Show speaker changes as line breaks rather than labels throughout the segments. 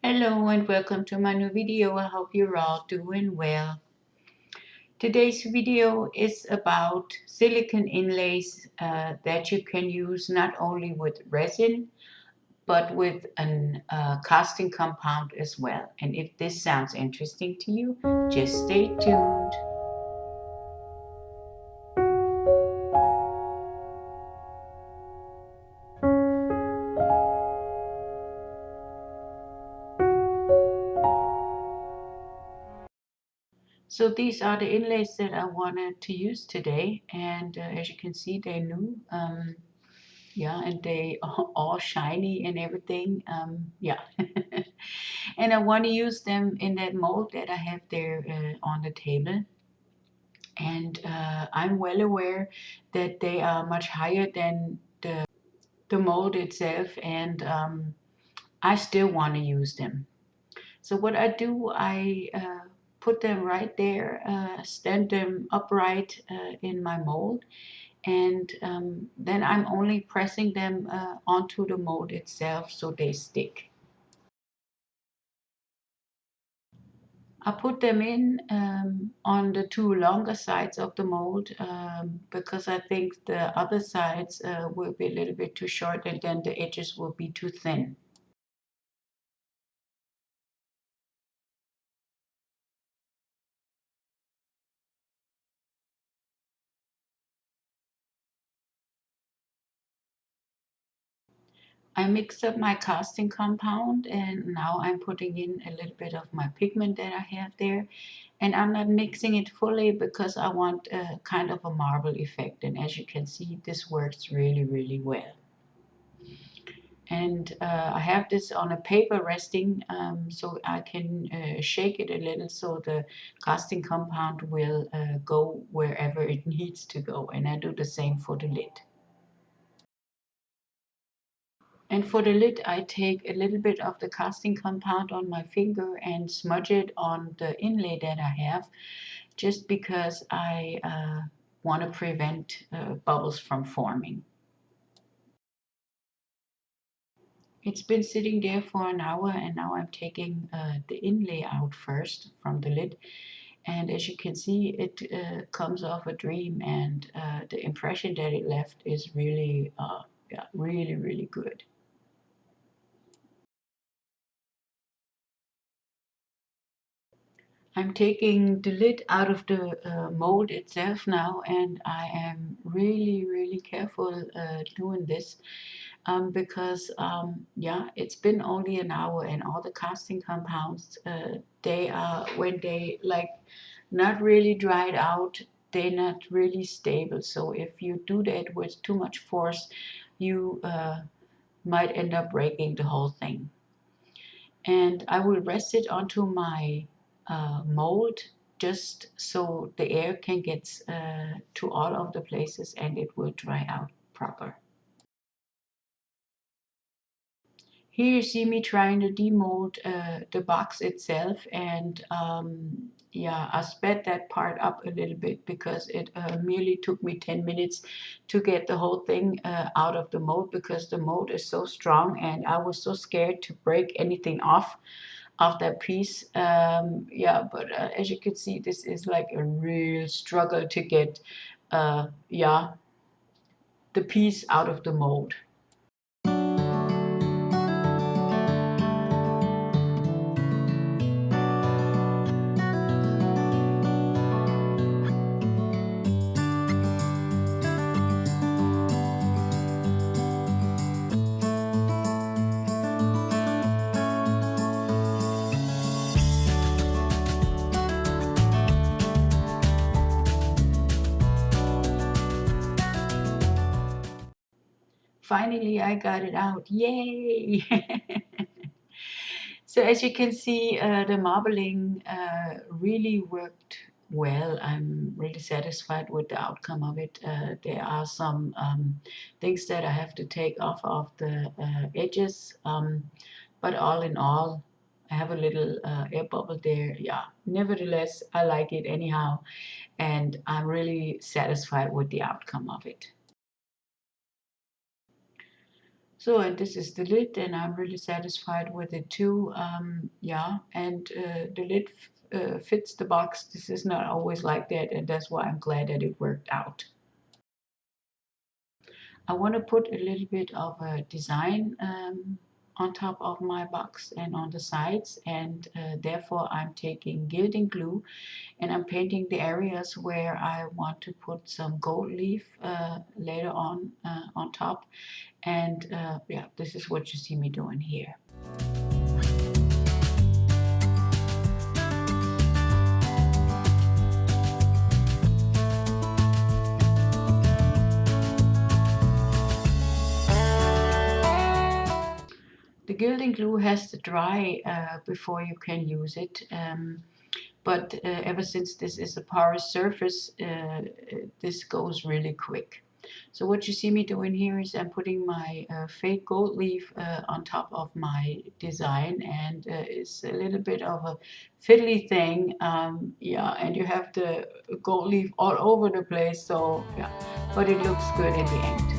Hello and welcome to my new video. I hope you're all doing well. Today's video is about silicone inlays that you can use not only with resin but with a casting compound as well. And if this sounds interesting to you, just stay tuned. So these are the inlays that I wanted to use today, and as you can see, they're new. Yeah, and they are all shiny and everything. Yeah. And I want to use them in that mold that I have there on the table. And I'm well aware that they are much higher than the mold itself, and I still want to use them. So what I do, I put them right there, stand them upright in my mold, and then I'm only pressing them onto the mold itself so they stick. I put them in on the two longer sides of the mold because I think the other sides will be a little bit too short, and then the edges will be too thin. I mixed up my casting compound, and now I'm putting in a little bit of my pigment that I have there. And I'm not mixing it fully because I want a kind of a marble effect. And as you can see, this works really, really well. And I have this on a paper resting so I can shake it a little so the casting compound will go wherever it needs to go. And I do the same for the lid. And for the lid, I take a little bit of the casting compound on my finger and smudge it on the inlay that I have, just because I want to prevent bubbles from forming. It's been sitting there for an hour, and now I'm taking the inlay out first from the lid. And as you can see, it comes off a dream, and the impression that it left is really, yeah, really, really good. I'm taking the lid out of the mold itself now, and I am really, really careful doing this because, yeah, it's been only an hour, and all the casting compounds, they are, when they like not really dried out, they're not really stable. So if you do that with too much force, you might end up breaking the whole thing. And I will rest it onto my mold just so the air can get to all of the places and it will dry out proper. Here you see me trying to demold the box itself, and yeah, I sped that part up a little bit because it merely took me 10 minutes to get the whole thing out of the mold, because the mold is so strong and I was so scared to break anything off of that piece. Yeah, but as you can see, this is like a real struggle to get yeah, the piece out of the mold. Finally, I got it out. Yay! So as you can see, the marbling really worked well. I'm really satisfied with the outcome of it. There are some things that I have to take off of the edges, but all in all, I have a little air bubble there. Yeah, nevertheless, I like it anyhow, and I'm really satisfied with the outcome of it. So, and this is the lid, and I'm really satisfied with it too. Yeah, and the lid fits the box. This is not always like that, and that's why I'm glad that it worked out. I want to put a little bit of a design on top of my box and on the sides, and therefore I'm taking gilding glue and I'm painting the areas where I want to put some gold leaf later on top. And yeah, this is what you see me doing here. The gilding glue has to dry before you can use it. But ever since this is a porous surface, this goes really quick. So what you see me doing here is I'm putting my fake gold leaf on top of my design, and it's a little bit of a fiddly thing. Yeah, and you have the gold leaf all over the place, so yeah, but it looks good in the end.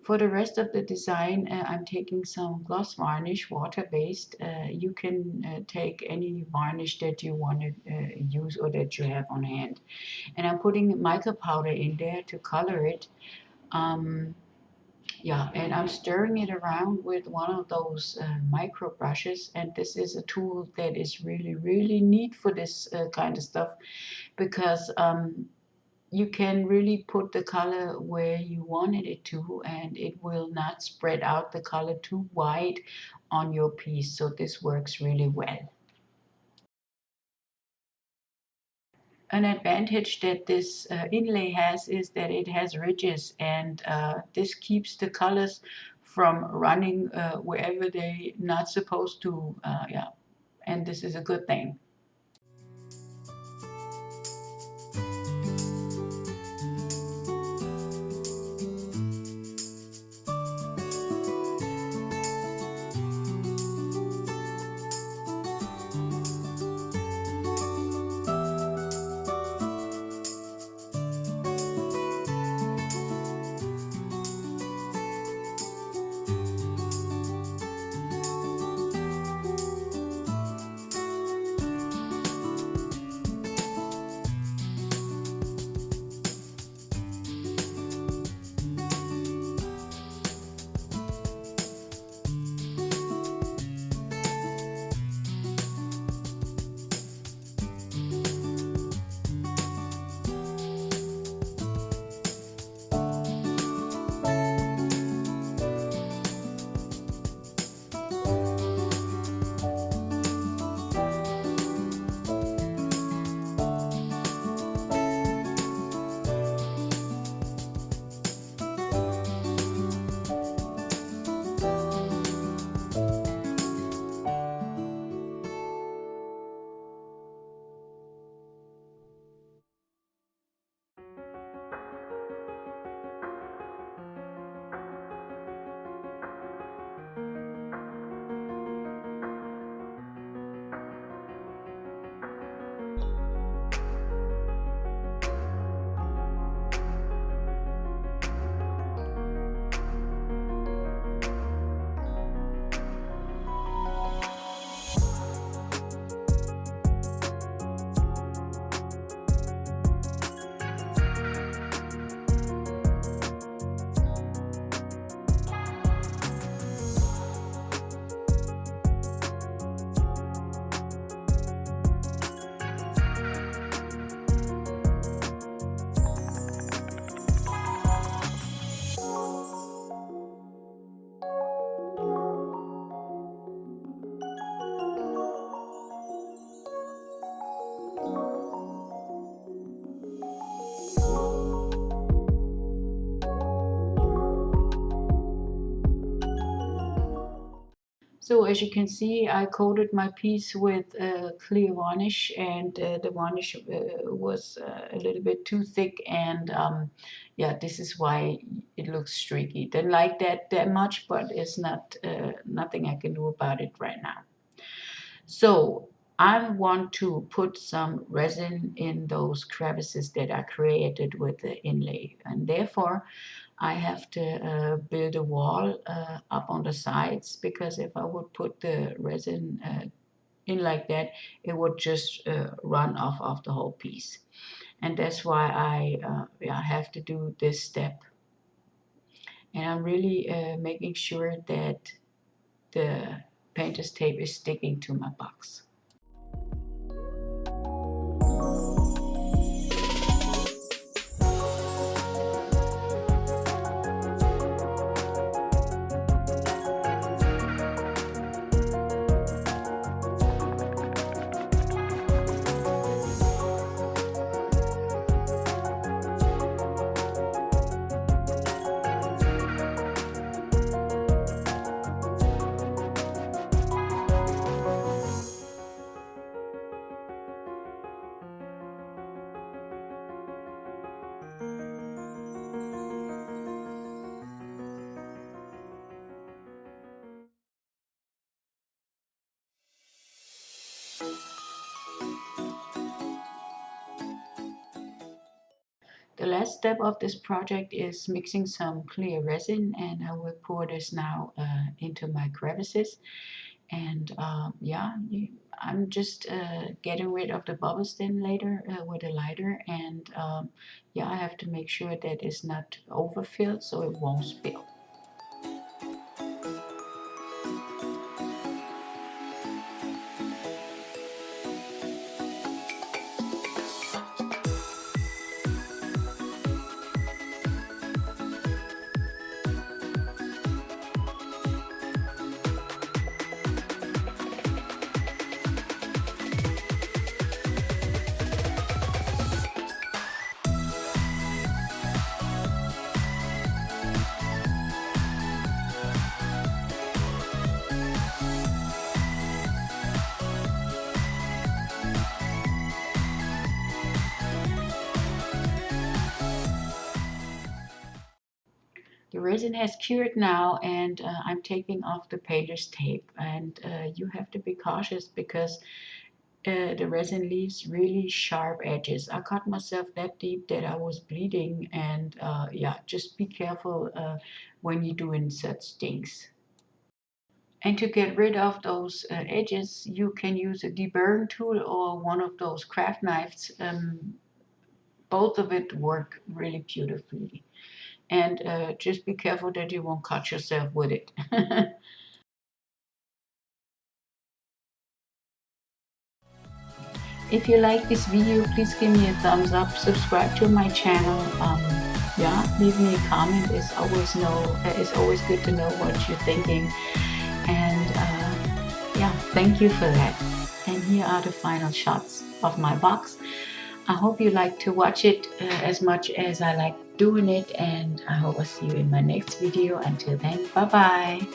For the rest of the design, I'm taking some gloss varnish, water-based. You can take any varnish that you want to use or that you have on hand. And I'm putting mica powder in there to color it. Yeah, and I'm stirring it around with one of those micro brushes. And this is a tool that is really, really neat for this kind of stuff, because you can really put the color where you wanted it to, and it will not spread out the color too wide on your piece. So this works really well. An advantage that this inlay has is that it has ridges, and this keeps the colors from running wherever they're not supposed to. Yeah, and this is a good thing. So as you can see, I coated my piece with clear varnish, and the varnish was a little bit too thick, and yeah, this is why it looks streaky. Didn't like that much, but it's not nothing I can do about it right now. So I want to put some resin in those crevices that I created with the inlay, and therefore I have to build a wall up on the sides, because if I would put the resin in like that, it would just run off of the whole piece. And that's why I have to do this step. And I'm really making sure that the painter's tape is sticking to my box. The last step of this project is mixing some clear resin, and I will pour this now into my crevices. And yeah, I'm just getting rid of the bubbles then later with a lighter, and yeah, I have to make sure that it's not overfilled so it won't spill. The resin has cured now, and I'm taking off the painter's tape, and you have to be cautious because the resin leaves really sharp edges. I cut myself that deep that I was bleeding, and yeah, just be careful when you're doing such things. And to get rid of those edges, you can use a deburring tool or one of those craft knives. Both of it work really beautifully. And just be careful that you won't cut yourself with it. If you like this video, please give me a thumbs up, subscribe to my channel. Yeah, leave me a comment. It's always good to know what you're thinking. And yeah, thank you for that. And here are the final shots of my box. I hope you like to watch it as much as I like doing it, and I hope I'll see you in my next video. Until then, bye bye.